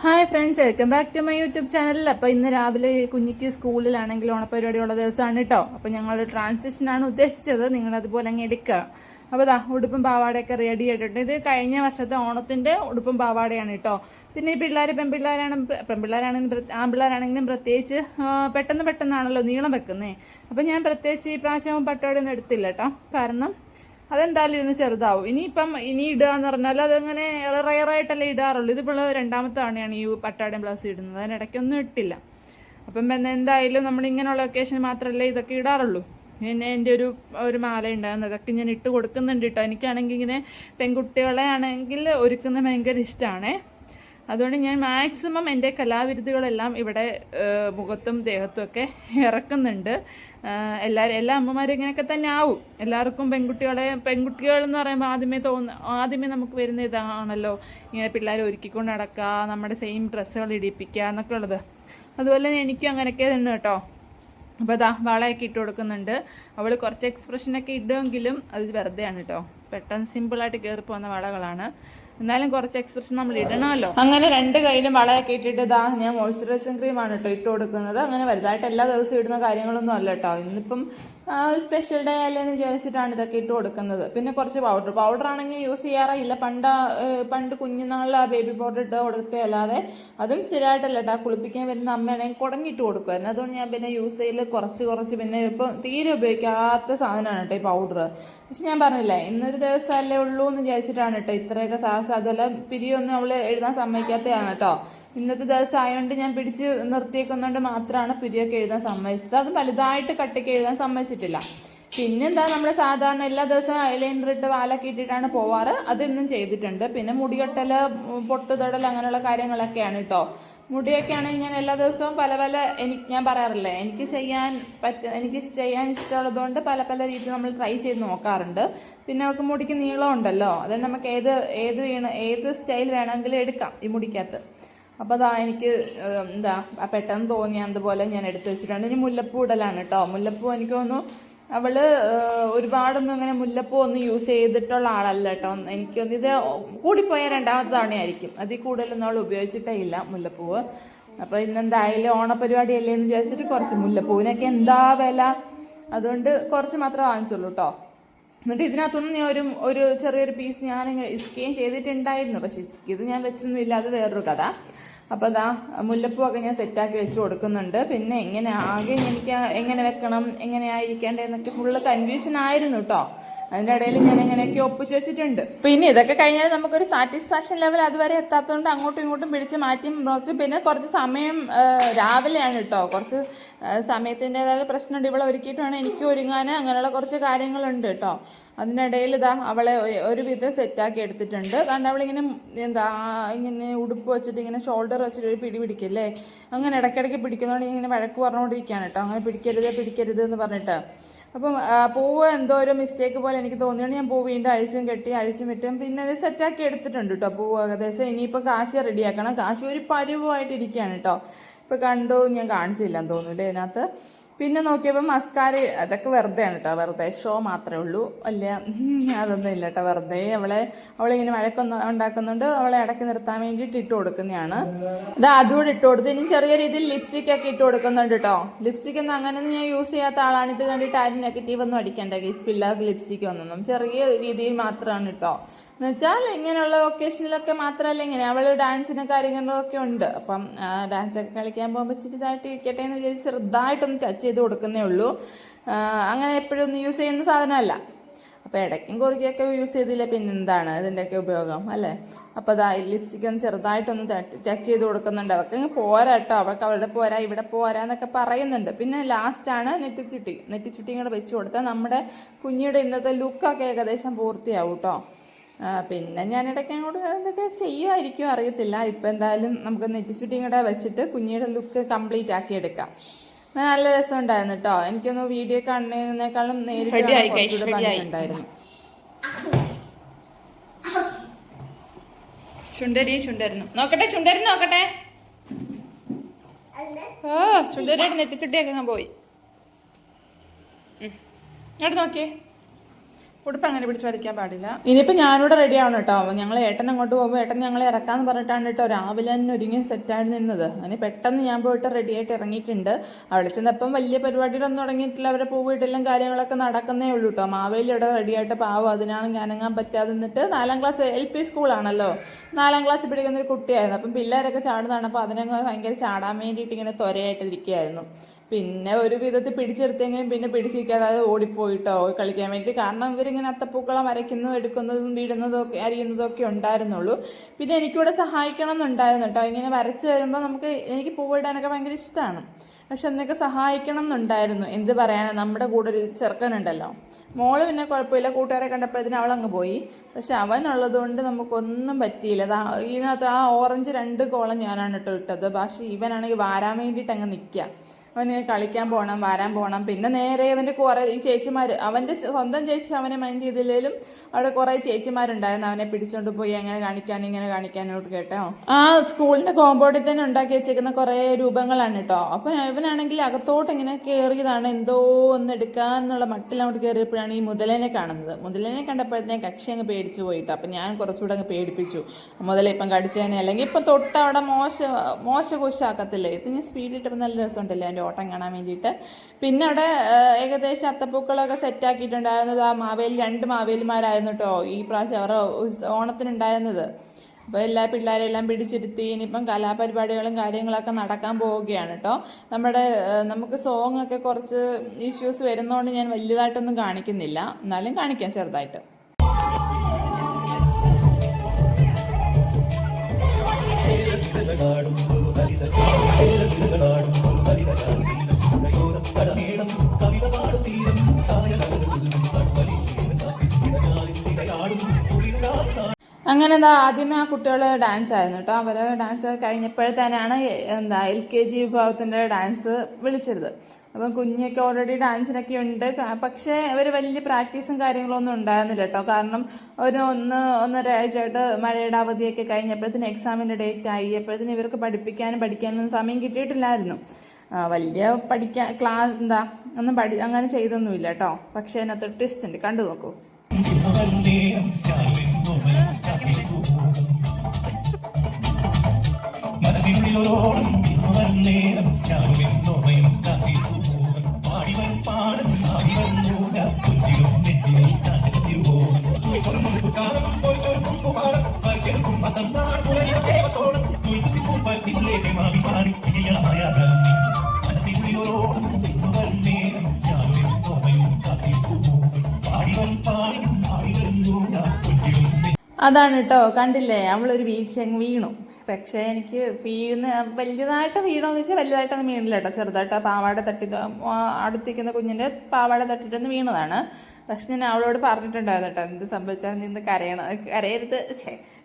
Hi friends, welcome back to my YouTube channel. അപ്പോൾ ഇന്ന് രാവിലെ കുഞ്ഞിക്ക് സ്കൂളിലാണെങ്കിൽ ഓണപ്പരിപാടിയുള്ള ദിവസമാണ് കേട്ടോ. അപ്പോൾ ഞങ്ങൾ ട്രാൻസിഷനാണ് ഉദ്ദേശിച്ചത്, നിങ്ങളതുപോലെ അങ്ങ് എടുക്കുക. അപ്പോൾ ഉടുപ്പും പാവാടയൊക്കെ റെഡി ആയിട്ടുണ്ട്. ഇത് കഴിഞ്ഞ വർഷത്തെ ഓണത്തിൻ്റെ ഉടുപ്പും പാവാടയാണ് കേട്ടോ. പിന്നെ ഈ പിള്ളേർ ആൺപിള്ളേരാണെങ്കിലും പ്രത്യേകിച്ച് പെട്ടെന്നാണല്ലോ നീളം വെക്കുന്നത്. അപ്പോൾ ഞാൻ പ്രത്യേകിച്ച് ഈ പ്രാവശ്യം പട്ടുപാടിയൊന്നും എടുത്തില്ല കേട്ടോ. കാരണം അതെന്തായാലും ഇതിന് ചെറുതാവും. ഇനി ഇടുക എന്ന് പറഞ്ഞാൽ അതങ്ങനെ റയറായിട്ടല്ലേ ഇടാറുള്ളൂ. ഇതിപ്പോൾ രണ്ടാമത്തെ തവണയാണ് ഈ പട്ടാടയും ബ്ലൗസ് ഇടുന്നത്. അതിനിടയ്ക്കൊന്നും ഇട്ടില്ല. അപ്പം എന്തായാലും നമ്മൾ ഇങ്ങനെയുള്ള ഒക്കേഷൻ മാത്രമല്ലേ ഇതൊക്കെ ഇടാറുള്ളൂ. പിന്നെ എൻ്റെ ഒരു മാല ഉണ്ടാകുന്നത് അതൊക്കെ ഞാൻ ഇട്ട് കൊടുക്കുന്നുണ്ട് കേട്ടോ. എനിക്കാണെങ്കിൽ ഇങ്ങനെ പെൺകുട്ടികളെ ആണെങ്കിൽ ഒരുക്കുന്നത് ഭയങ്കര ഇഷ്ടമാണേ. അതുകൊണ്ട് ഞാൻ മാക്സിമം എൻ്റെ കലാവിരുദ്ധകളെല്ലാം ഇവിടെ മുഖത്തും ദേഹത്തും ഒക്കെ ഇറക്കുന്നുണ്ട്. എല്ലാ അമ്മമാരും ഇങ്ങനെയൊക്കെ തന്നെ ആവും. എല്ലാവർക്കും പെൺകുട്ടികൾ എന്ന് പറയുമ്പോൾ ആദ്യമേ നമുക്ക് വരുന്ന ഇതാണല്ലോ, ഇങ്ങനെ പിള്ളേരെ ഒരുക്കിക്കൊണ്ട് നടക്കുക, നമ്മുടെ സെയിം ഡ്രസ്സുകൾ ഇടിപ്പിക്കുക എന്നൊക്കെ ഉള്ളത്. അതുപോലെ തന്നെ എനിക്കും അങ്ങനെയൊക്കെ തന്നെ കേട്ടോ. അപ്പോൾ വളയൊക്കെ ഇട്ട് കൊടുക്കുന്നുണ്ട്. അവൾ കുറച്ച് എക്സ്പ്രഷനൊക്കെ ഇടുമെങ്കിലും അത് വെറുതെയാണ് കേട്ടോ. പെട്ടെന്ന് സിമ്പിളായിട്ട് കയറി പോകുന്ന വളകളാണ്. എന്നാലും കുറച്ച് എക്സ്പ്രഷൻ നമ്മൾ ഇടണമല്ലോ. അങ്ങനെ രണ്ട് കയ്യിലും വളയൊക്കെ ഇട്ടിട്ട് ഞാൻ മോയ്സ്ചറൈസിങ് ക്രീമാണ് കേട്ടോ ഇട്ട് കൊടുക്കുന്നത്. അങ്ങനെ വലുതായിട്ട് എല്ലാ ദിവസവും ഇടുന്ന കാര്യങ്ങളൊന്നും അല്ല കേട്ടോ. ഇന്നിപ്പം ഒരു സ്പെഷ്യൽ ഡേ അല്ലേന്ന് വിചാരിച്ചിട്ടാണ് ഇതൊക്കെ ഇട്ട് കൊടുക്കുന്നത്. പിന്നെ കുറച്ച് പൗഡർ ആണെങ്കിൽ യൂസ് ചെയ്യാറില്ല. പണ്ട് കുഞ്ഞുനാളിൽ ആ ബേബി പൗഡർ ഇട്ട് കൊടുത്തേ അല്ലാതെ അതും സ്ഥിരമായിട്ടല്ല കേട്ടോ. കുളിപ്പിക്കാൻ വരുന്ന അമ്മയാണെങ്കിൽ കുടങ്ങിട്ട് കൊടുക്കുമായിരുന്നു. അതുകൊണ്ട് ഞാൻ പിന്നെ യൂസ് ചെയ്യൽ കുറച്ച് പിന്നെ ഇപ്പം തീരെ ഉപയോഗിക്കാത്ത സാധനമാണ് കേട്ടോ ഈ പൗഡർ. പക്ഷെ ഞാൻ പറഞ്ഞില്ലേ, ഇന്നൊരു ദിവസമല്ലേ ഉള്ളൂ എന്ന് വിചാരിച്ചിട്ടാണ് കേട്ടോ ഇത്രയൊക്കെ സാഹസം. അതുപോലെ പിരിയൊന്നും അവൾ എഴുതാൻ സമ്മതിക്കാത്തതാണ് കേട്ടോ. ഇന്നത്തെ ദിവസം ആയതുകൊണ്ട് ഞാൻ പിടിച്ച് നിർത്തിയേക്കുന്നതുകൊണ്ട് മാത്രമാണ് പിരിയൊക്കെ എഴുതാൻ സമ്മതിച്ചത്. അത് വലുതായിട്ട് കട്ടിക്ക് എഴുതാൻ സമ്മതിച്ചിട്ടില്ല. പിന്നെന്താ, നമ്മൾ സാധാരണ എല്ലാ ദിവസവും ഐലൈനർ ഇട്ട് വാലൊക്കെ ഇട്ടിട്ടാണ് പോവാറ്. അതൊന്നും ചെയ്തിട്ടുണ്ട്. പിന്നെ മുടികെട്ടൽ, പൊട്ടുതൊടൽ അങ്ങനെയുള്ള കാര്യങ്ങളൊക്കെയാണ് കേട്ടോ. മുടിയൊക്കെ ആണെങ്കിൽ ഞാൻ എല്ലാ ദിവസവും ഞാൻ പറയാറില്ലേ, എനിക്ക് ചെയ്യാൻ ഇഷ്ടമുള്ളതുകൊണ്ട് പല രീതി നമ്മൾ ട്രൈ ചെയ്ത് നോക്കാറുണ്ട്. പിന്നെ നമുക്ക് മുടിക്ക് നീളം ഉണ്ടല്ലോ, അതുകൊണ്ട് നമുക്ക് ഏത് സ്റ്റൈൽ വേണമെങ്കിലും എടുക്കാം ഈ മുടിക്കകത്ത്. അപ്പോൾ എനിക്ക് പെട്ടെന്ന് തോന്നിയ അതുപോലെ ഞാൻ എടുത്തു വെച്ചിട്ടുണ്ട്. ഇനി മുല്ലപ്പൂ ഇടലാണ് കേട്ടോ. മുല്ലപ്പൂ എനിക്ക് തോന്നുന്നു അവൾ ഒരുപാടൊന്നും അങ്ങനെ മുല്ലപ്പൂ ഒന്നും യൂസ് ചെയ്തിട്ടുള്ള ആളല്ല കേട്ടോ. എനിക്കൊന്ന് ഇത് കൂടിപ്പോയാൽ രണ്ടാമത്തെ തവണയായിരിക്കും. അതിൽ കൂടുതലൊന്നും അവൾ ഉപയോഗിച്ചിട്ടേ ഇല്ല മുല്ലപ്പൂവ്. അപ്പോൾ ഇന്നെന്തായാലും ഓണപരിപാടി അല്ലേ എന്ന് വിചാരിച്ചിട്ട് കുറച്ച് മുല്ലപ്പൂവിനൊക്കെ എന്താ വില, അതുകൊണ്ട് കുറച്ച് മാത്രമേ വാങ്ങിച്ചുള്ളൂ കേട്ടോ. എന്നിട്ട് ഇതിനകത്തൊന്നും ഞാൻ ഒരു ചെറിയൊരു പീസ് ഞാൻ ഇസ്കയും ചെയ്തിട്ടുണ്ടായിരുന്നു. പക്ഷെ ഇത് ഞാൻ വെച്ചൊന്നും ഇല്ല, അത് വേറൊരു കഥ. അപ്പോൾ മുല്ലപ്പൂ ഒക്കെ ഞാൻ സെറ്റാക്കി വെച്ച് കൊടുക്കുന്നുണ്ട്. പിന്നെ എനിക്ക് എങ്ങനെ വെക്കണം, എങ്ങനെയായിരിക്കേണ്ടതെന്നൊക്കെ ഫുള്ള് കൺഫ്യൂഷൻ ആയിരുന്നു കേട്ടോ. അതിൻ്റെ ഇടയിൽ ഞാൻ എങ്ങനെയൊക്കെ ഒപ്പിച്ച് വെച്ചിട്ടുണ്ട്. പിന്നെ ഇതൊക്കെ കഴിഞ്ഞാൽ നമുക്കൊരു സാറ്റിസ്ഫാക്ഷൻ ലെവൽ അതുവരെ എത്താത്തതുകൊണ്ട് അങ്ങോട്ടും ഇങ്ങോട്ടും പിടിച്ച് മാറ്റി പിന്നെ കുറച്ച് സമയം രാവിലെയാണ് കേട്ടോ. കുറച്ച് സമയത്തിൻ്റെതായ പ്രശ്നമുണ്ട്. ഇവിടെ ഒരുക്കിയിട്ടാണ് എനിക്ക് ഒരുങ്ങാൻ. അങ്ങനെയുള്ള കുറച്ച് കാര്യങ്ങളുണ്ട് കേട്ടോ. അതിനിടയിൽ അവളെ ഒരുവിധം സെറ്റാക്കി എടുത്തിട്ടുണ്ട്. അതുകൊണ്ട് അവളിങ്ങനെ ഇങ്ങനെ ഉടുപ്പ് വെച്ചിട്ട് ഇങ്ങനെ ഷോൾഡർ വെച്ചിട്ട് ഒരു പിടിക്കില്ലേ, അങ്ങനെ ഇടയ്ക്കിടയ്ക്ക് പിടിക്കുന്നതുകൊണ്ട് ഇങ്ങനെ വഴക്ക് പറഞ്ഞുകൊണ്ടിരിക്കുകയാണ് കേട്ടോ. അങ്ങനെ പിടിക്കരുത് എന്ന് പറഞ്ഞിട്ട്. അപ്പം പൂവ് എന്തോ ഒരു മിസ്റ്റേക്ക് പോലെ എനിക്ക് തോന്നിയോണ്ട് ഞാൻ പൂവ് വീണ്ടും അഴിച്ചും വിട്ടും പിന്നെ അത് സെറ്റാക്കി എടുത്തിട്ടുണ്ട് കേട്ടോ. പൂവ് ഏകദേശം ഇനിയിപ്പോൾ കാശ് റെഡിയാക്കണം. കാശ് ഒരു പരുവായിട്ടിരിക്കുകയാണ് കേട്ടോ. ഇപ്പോൾ ഞാൻ കാണിച്ചില്ലെന്ന് തോന്നുന്നു ഇതിനകത്ത്. പിന്നെ നോക്കിയപ്പോൾ മസ്കാര അതൊക്കെ വെറുതെയാണ് കേട്ടോ. വെറുതെ ഷോ മാത്രമേ ഉള്ളൂ. അല്ല, അതൊന്നും ഇല്ല കേട്ടോ. വെറുതെ അവളിങ്ങനെ ഉണ്ടാക്കുന്നുണ്ട്. അവളെ ഇടയ്ക്ക് നിർത്താൻ വേണ്ടിയിട്ട് ഇട്ട് കൊടുക്കുന്നതാണ്. അതുകൂടെ ഇട്ട് കൊടുത്ത് ഇനി ചെറിയ രീതിയിൽ ലിപ്സ്റ്റിക്കൊക്കെ ഇട്ട് കൊടുക്കുന്നുണ്ട് കേട്ടോ. ലിപ്സ്റ്റിക്കൊന്നും അങ്ങനെയൊന്നും ഞാൻ യൂസ് ചെയ്യാത്ത ആളാണ്. ഇത് കണ്ടിട്ട് ആരും നെഗറ്റീവ് ഒന്നും അടിക്കണ്ട ഗൈസ്. പിള്ളേർക്ക് ലിപ്സ്റ്റിക്ക് ഒന്നും ചെറിയ രീതിയിൽ മാത്രമാണ് കേട്ടോ. എന്നുവെച്ചാൽ ഇങ്ങനെയുള്ള ഒക്കേഷനിലൊക്കെ മാത്രമല്ല, ഇങ്ങനെ അവൾ ഡാൻസിനും കാര്യങ്ങളൊക്കെ ഉണ്ട്. അപ്പം ഡാൻസൊക്കെ കളിക്കാൻ പോകുമ്പോൾ ഇതായിട്ട് ഇരിക്കട്ടെ എന്ന് വിചാരിച്ച് ചെറുതായിട്ടൊന്ന് ടച്ച് ചെയ്ത് കൊടുക്കുന്നേ ഉള്ളൂ. അങ്ങനെ എപ്പോഴും ഒന്നും യൂസ് ചെയ്യുന്ന സാധനമല്ല. അപ്പോൾ ഇടയ്ക്കും കുറുകിയൊക്കെ യൂസ് ചെയ്തില്ല പിന്നെന്താണ് ഇതിൻ്റെയൊക്കെ ഉപയോഗം അല്ലേ. അപ്പോൾ ലിപ്സ്റ്റിക് ഒന്ന് ചെറുതായിട്ടൊന്ന് ടച്ച് ചെയ്ത് കൊടുക്കുന്നുണ്ട്. അവർക്ക് പോരാ കേട്ടോ. അവർക്ക് അവിടെ പോരാ ഇവിടെ പോരാ എന്നൊക്കെ പറയുന്നുണ്ട്. പിന്നെ ലാസ്റ്റാണ് നെറ്റിച്ചുട്ടിയും കൂടെ വെച്ച് കൊടുത്താൽ നമ്മുടെ കുഞ്ഞിയുടെ ഇന്നത്തെ ലുക്കൊക്കെ ഏകദേശം പൂർത്തിയാവും കേട്ടോ. പിന്നെ ഞാൻ ഇടയ്ക്ക് അങ്ങോട്ട് എന്തൊക്കെ ചെയ്യുമായിരിക്കും അറിയത്തില്ല. ഇപ്പം എന്തായാലും നമുക്ക് നെറ്റിച്ചുട്ടിയും കൂടെ വെച്ചിട്ട് കുഞ്ഞിയുടെ ലുക്ക് കംപ്ലീറ്റ് ആക്കി എടുക്കാം. നല്ല രസം ഉണ്ടായിരുന്നു കേട്ടോ. എനിക്കൊന്ന് വീഡിയോ കാണുന്നതിനേക്കാളും നേരിട്ട് ഭംഗിയുണ്ടായിരുന്നു. ചുണ്ടരിന്നു നോക്കട്ടെ. ചുണ്ടരിയായിട്ട് നെറ്റിച്ചുട്ടിയൊക്കെ ഞാൻ പോയി. ഇങ്ങോട്ട് നോക്കിയേ. ഉടുപ്പ് അങ്ങനെ പിടിച്ച് വലിക്കാൻ പാടില്ല. ഇനിയിപ്പോൾ ഞാനിവിടെ റെഡി ആവണം കേട്ടോ. ഞങ്ങൾ ഏട്ടൻ അങ്ങോട്ട് പോകുമ്പോൾ ഏട്ടൻ ഞങ്ങളെ ഇറക്കാമെന്ന് പറഞ്ഞിട്ടാണ് കേട്ടോ രാവിലെ തന്നെ ഒരുങ്ങി സെറ്റായിട്ട് നിന്നത്. അങ്ങനെ പെട്ടെന്ന് ഞാൻ പോയിട്ട് റെഡിയായിട്ട് ഇറങ്ങിയിട്ടുണ്ട്. അവിടെ ചെന്നപ്പം വലിയ പരിപാടികളൊന്നും തുടങ്ങിയിട്ടില്ല. അവരെ പൂവിട്ടെല്ലാം കാര്യങ്ങളൊക്കെ നടക്കുന്നേ ഉള്ളൂ കേട്ടോ. മാവേലി ഇവിടെ റെഡിയായിട്ട് പാവം, അതിനാണ് ഞാനങ്ങാൻ പറ്റാതെ നിന്നിട്ട് 4ാം ക്ലാസ് LP സ്കൂളാണല്ലോ, 4ാം ക്ലാസ്സിൽ പഠിക്കുന്ന ഒരു കുട്ടിയായിരുന്നു. അപ്പം പിള്ളേരൊക്കെ ചാടുന്നതാണ്. അപ്പോൾ അതിനങ്ങ് ഭയങ്കര ചാടാൻ വേണ്ടിയിട്ട് ഇങ്ങനെ ത്വരയായിട്ട് ഇരിക്കുകയായിരുന്നു. പിന്നെ ഒരു വിധത്തിൽ പിടിച്ചെടുത്തെങ്കിലും പിന്നെ പിടിച്ചിരിക്കാതെ ഓടിപ്പോയിട്ടോ കളിക്കാൻ വേണ്ടി. കാരണം ഇവരിങ്ങനെ അത്തപ്പൂക്കളം വരയ്ക്കുന്നതും എടുക്കുന്നതും വീടുന്നതും ഒക്കെ അരിയുന്നതും ഒക്കെ ഉണ്ടായിരുന്നുള്ളൂ. പിന്നെ എനിക്കിവിടെ സഹായിക്കണം എന്നുണ്ടായിരുന്നു കേട്ടോ. ഇങ്ങനെ വരച്ച് വരുമ്പോൾ എനിക്ക് പൂവിടാനൊക്കെ ഭയങ്കര ഇഷ്ടമാണ്. പക്ഷെ അതിനൊക്കെ സഹായിക്കണം എന്നുണ്ടായിരുന്നു. എന്ത് പറയാനാണ്, നമ്മുടെ കൂടെ ഒരു ചെറുക്കനുണ്ടല്ലോ, മോള് പിന്നെ കുഴപ്പമില്ല, കൂട്ടുകാരെ കണ്ടപ്പോഴത്തേനും അവളങ്ങ് പോയി. പക്ഷെ അവനുള്ളത് കൊണ്ട് നമുക്കൊന്നും പറ്റിയില്ല. ഇതിനകത്ത് ആ ഓറഞ്ച് 2 കോളം ഞാനാണ് ഇട്ടത്. പക്ഷേ ഇവനാണെങ്കിൽ വാരാൻ വേണ്ടിയിട്ട് അങ്ങ് നിൽക്കുക. അവന് കളിക്കാൻ പോകണം, വരാൻ പോകണം. പിന്നെ നേരെ അവൻ്റെ കുറേ ഈ ചേച്ചിമാർ, അവൻ്റെ സ്വന്തം ചേച്ചി അവനെ മൈൻഡ് ചെയ്തില്ലെങ്കിലും അവിടെ കുറേ ചേച്ചിമാരുണ്ടായിരുന്നു അവനെ പിടിച്ചോണ്ട് പോയി അങ്ങനെ കാണിക്കാനും ഇങ്ങനെ കാണിക്കാനോട്ട് കേട്ടോ. ആ സ്കൂളിൻ്റെ കോമ്പൗണ്ടിൽ തന്നെ ഉണ്ടാക്കി വെച്ചേക്കുന്ന കുറേ രൂപങ്ങളാണ് കേട്ടോ. അപ്പം ഇവനാണെങ്കിൽ അകത്തോട്ട് ഇങ്ങനെ കയറിയതാണ്, എന്തോ ഒന്ന് എടുക്കാന്നുള്ള മട്ടിൽ അങ്ങോട്ട് കയറിയപ്പോഴാണ് ഈ മുതലേനെ കാണുന്നത്. മുതലേനെ കണ്ടപ്പോഴത്തേക്ക് കക്ഷി അങ്ങ് പേടിച്ചു പോയിട്ടോ. അപ്പം ഞാൻ കുറച്ചുകൂടെ അങ്ങ് പേടിപ്പിച്ചു, മുതലേ ഇപ്പം കടിച്ചതിനെ, അല്ലെങ്കിൽ ഇപ്പം തൊട്ട് അവിടെ മോശകൂശാക്കത്തില്ലേ. ഇത് ഞാൻ സ്പീഡിലിട്ടപ്പോൾ നല്ല രസമുണ്ടല്ലോ എൻ്റെ ഓട്ടം കാണാൻ വേണ്ടിയിട്ട്. പിന്നെ അവിടെ ഏകദേശം അത്തപ്പൂക്കളൊക്കെ സെറ്റാക്കിയിട്ടുണ്ടായിരുന്നത് ആ മാവേലി 2 മാവേലിമാരായിരുന്നു കേട്ടോ ഈ പ്രാവശ്യം അവരുടെ ഓണത്തിനുണ്ടായിരുന്നത്. അപ്പോൾ എല്ലാ പിള്ളേരെല്ലാം പിടിച്ചിരുത്തി ഇനിയിപ്പം കലാപരിപാടികളും കാര്യങ്ങളൊക്കെ നടക്കാൻ പോവുകയാണ് കേട്ടോ. നമുക്ക് സോങ് ഒക്കെ കുറച്ച് ഇഷ്യൂസ് വരുന്നതുകൊണ്ട് ഞാൻ വലുതായിട്ടൊന്നും കാണിക്കുന്നില്ല, എന്നാലും കാണിക്കാം ചെറുതായിട്ട്. അങ്ങനെ ആദ്യമേ ആ കുട്ടികൾ ഡാൻസ് ആയിരുന്നു കേട്ടോ. അവർ ഡാൻസ് കഴിഞ്ഞപ്പോഴത്തേനാണ് LKG വിഭാഗത്തിൻ്റെ ഡാൻസ് വിളിച്ചത്. അപ്പം കുഞ്ഞൊക്കെ ഓൾറെഡി ഡാൻസിനൊക്കെ ഉണ്ട്. പക്ഷേ അവർ വലിയ പ്രാക്ടീസും കാര്യങ്ങളൊന്നും ഉണ്ടായിരുന്നില്ല കേട്ടോ. കാരണം ഒരു 1.5 ആഴ്ചയായിട്ട് മഴയുടെ അവധിയൊക്കെ കഴിഞ്ഞപ്പോഴത്തേന് എക്സാമിൻ്റെ ഡേറ്റ് ആയി. അപ്പോഴത്തേന് ഇവർക്ക് പഠിക്കാനും സമയം കിട്ടിയിട്ടില്ലായിരുന്നു. വലിയ ക്ലാസ് ഒന്നും അങ്ങനെ ചെയ്തൊന്നുമില്ല കേട്ടോ. പക്ഷേ അതിനകത്ത് ട്വിസ്റ്റ് ഉണ്ട്, കണ്ടു നോക്കൂ. അതാണ് കേട്ടോ, കണ്ടില്ലേ, അവളൊരു വീഴ്ച വീണു. പക്ഷേ എനിക്ക് വലുതായിട്ട് വീണോന്ന് വെച്ചാൽ വലുതായിട്ടൊന്നും വീണില്ല കേട്ടോ. ചെറുതായിട്ട് പാവാട അടുത്തിരിക്കുന്ന കുഞ്ഞിൻ്റെ പാവാട തട്ടിട്ടൊന്ന് വീണതാണ്. പക്ഷെ ഞാൻ അവളോട് പറഞ്ഞിട്ടുണ്ടായിരുന്നു കേട്ടോ, എന്ത് സംഭവിച്ചാലും നിന്ന് കരയരുത്,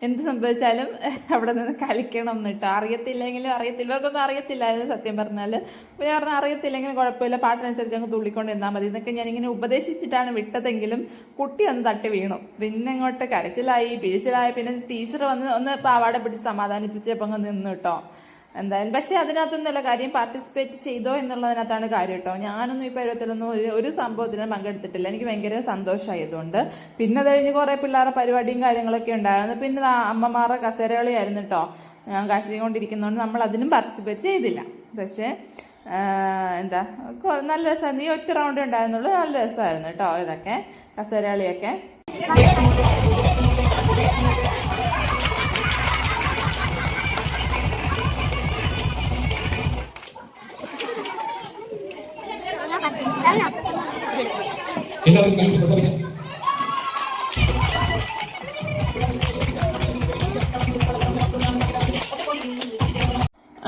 എന്ത് സംഭവിച്ചാലും അവിടെ നിന്ന് കളിക്കണം എന്നിട്ട്. ഇവർക്കൊന്നും അറിയത്തില്ലായിരുന്നു സത്യം പറഞ്ഞാൽ. അപ്പോൾ ഞാൻ പറഞ്ഞാൽ അറിയത്തില്ലെങ്കിലും കുഴപ്പമില്ല, പാട്ടിനനുസരിച്ച് അങ്ങ് തുള്ളിക്കൊണ്ട് നിന്നാൽ മതി എന്നൊക്കെ ഞാനിങ്ങനെ ഉപദേശിച്ചിട്ടാണ് വിട്ടതെങ്കിലും കുട്ടി ഒന്ന് തട്ടി വീണു. പിന്നെ ഇങ്ങോട്ട് കരച്ചിലായി പിഴിച്ചിലായി. പിന്നെ ടീച്ചർ ഒന്ന് പാവാട പിടിച്ച് സമാധാനിപ്പിച്ചപ്പോൾ അങ്ങ് നിന്നു കേട്ടോ. എന്തായാലും പക്ഷേ അതിനകത്തൊന്നുമല്ല കാര്യം, പാർട്ടിസിപ്പേറ്റ് ചെയ്തോ എന്നുള്ളതിനകത്താണ് കാര്യം കേട്ടോ. ഞാനൊന്നും ഈ പരുവത്തിലൊന്നും ഒരു സംഭവത്തിനും പങ്കെടുത്തിട്ടില്ല. എനിക്ക് ഭയങ്കര സന്തോഷമായതുകൊണ്ട്. പിന്നെ അത് കഴിഞ്ഞ് കുറേ പിള്ളേരുടെ പരിപാടിയും കാര്യങ്ങളൊക്കെ ഉണ്ടായിരുന്നു. പിന്നെ അമ്മമാരുടെ കസേരകളിയായിരുന്നു കേട്ടോ. ഞാൻ കാശി കൊണ്ടിരിക്കുന്നതുകൊണ്ട് നമ്മൾ അതിനും പാർട്ടിസിപ്പേറ്റ് ചെയ്തില്ല. പക്ഷേ നല്ല രസമായിരുന്നു. ഈ ഒറ്റ റൗണ്ട് ഉണ്ടായിരുന്നുള്ളൂ, നല്ല രസമായിരുന്നു കേട്ടോ ഇതൊക്കെ കസേരകളിയൊക്കെ.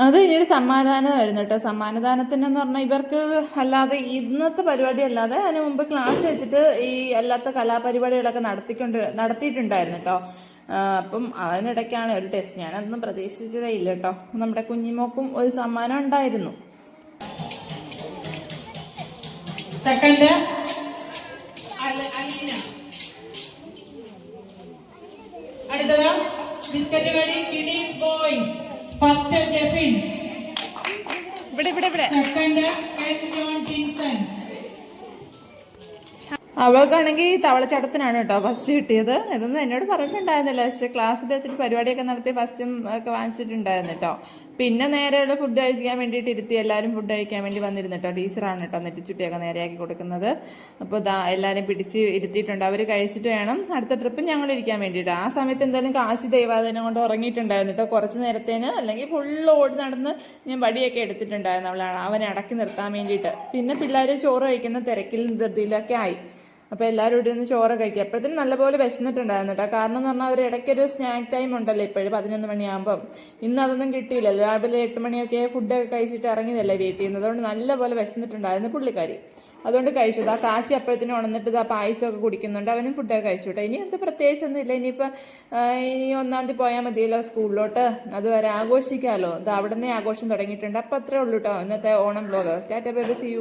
അത് ഇനിയൊരു സമ്മാനദാനമായിരുന്നു കേട്ടോ. സമ്മാനദാനത്തിനെന്ന് പറഞ്ഞാൽ ഇവർക്ക് അല്ലാതെ ഇന്നത്തെ പരിപാടി അല്ലാതെ അതിന് മുമ്പ് ക്ലാസ് വെച്ചിട്ട് ഈ അല്ലാത്ത കലാപരിപാടികളൊക്കെ നടത്തിയിട്ടുണ്ടായിരുന്നു കേട്ടോ. അപ്പം അതിനിടയ്ക്കാണ് ഒരു ടെസ്റ്റ്. ഞാനതൊന്നും പ്രതീക്ഷിച്ചതേ ഇല്ല കേട്ടോ. നമ്മുടെ കുഞ്ഞിമോക്കും ഒരു സമ്മാനം ഉണ്ടായിരുന്നു. സെക്കൻഡ് അലീന, അടുത്തത് ബിസ്ക്കറ്റ് കടി kiddies boys. First Jefin, second Ken John Jinson. അവൾക്കാണെങ്കിൽ തവളച്ചാട്ടത്തിനാണ് കേട്ടോ ഫസ്റ്റ് കിട്ടിയത്. ഇതൊന്നും എന്നോട് പറഞ്ഞിട്ടുണ്ടായിരുന്നില്ല, പക്ഷെ ക്ലാസ്സിൽ വെച്ചിട്ട് പരിപാടിയൊക്കെ നടത്തി ഫസ്റ്റും ഒക്കെ വാങ്ങിച്ചിട്ടുണ്ടായിരുന്നു കേട്ടോ. പിന്നെ നേരെയുള്ള ഫുഡ് കഴിക്കാൻ വേണ്ടിയിട്ട് ഇരുത്തി, എല്ലാവരും ഫുഡ് കഴിക്കാൻ വേണ്ടി വന്നിരുന്നു കേട്ടോ. ടീച്ചറാണ് കേട്ടോ നെറ്റിച്ചുട്ടിയൊക്കെ നേരെയാക്കി കൊടുക്കുന്നത്. അപ്പോൾ എല്ലാവരും പിടിച്ച് ഇരുത്തിയിട്ടുണ്ട്. അവർ കഴിച്ചിട്ട് വേണം അടുത്ത ട്രിപ്പ് ഞങ്ങൾ ഇരിക്കാൻ വേണ്ടിയിട്ട്. ആ സമയത്ത് എന്തായാലും കാശി ദൈവാദിനം കൊണ്ട് ഉറങ്ങിയിട്ടുണ്ടായിരുന്നു കേട്ടോ കുറച്ച് നേരത്തേന്. അല്ലെങ്കിൽ ഫുള്ള് ഓടി നടന്ന് ഞാൻ വടിയൊക്കെ എടുത്തിട്ടുണ്ടായിരുന്നു അവനെ അടക്കി നിർത്താൻ വേണ്ടിയിട്ട്. പിന്നെ പിള്ളേർ ചോറ് കഴിക്കുന്ന തിരക്കിലും ധൃതിയിലൊക്കെ ആയി. അപ്പോൾ എല്ലാവരും ഇവിടെ നിന്ന് ചോറ് കഴിക്കുക. അപ്പോഴത്തേനും നല്ലപോലെ വിശന്നിട്ടുണ്ടായിരുന്നു കേട്ടോ. കാരണം എന്ന് പറഞ്ഞാൽ അവർ ഇടയ്ക്കൊരു സ്നാക്ക് ടൈം ഉണ്ടല്ലോ ഇപ്പോഴും 11 മണിയാകുമ്പം. ഇന്ന് അതൊന്നും കിട്ടിയില്ലല്ലോ. രാവിലെ 8 മണിയൊക്കെ ഫുഡൊക്കെ കഴിച്ചിട്ട് ഇറങ്ങിയതല്ലേ വീട്ടിൽ നിന്ന്. അതുകൊണ്ട് നല്ലപോലെ വിശന്നിട്ടുണ്ടായിരുന്നു പുള്ളിക്കാരി. അതുകൊണ്ട് കഴിച്ചു. ആ കാശി അപ്പോഴത്തേനും ഉണർന്നിട്ട് ആ പായസമൊക്കെ കുടിക്കുന്നുണ്ട്. അവനും ഫുഡൊക്കെ കഴിച്ചു കേട്ടോ. ഇനി എന്ത് പ്രത്യേകിച്ചൊന്നും ഇല്ല. ഇനി 1-ാം തീയതി പോയാൽ മതിയല്ലോ സ്കൂളിലോട്ട്. അതുവരെ ആഘോഷിക്കാമല്ലോ. ഇത് അവിടെ നിന്നേ ആഘോഷം തുടങ്ങിയിട്ടുണ്ട്. അപ്പോൾ അത്രേ ഉള്ളൂ കേട്ടോ ഇന്നത്തെ Onam vlog. Tata bye bye, see U.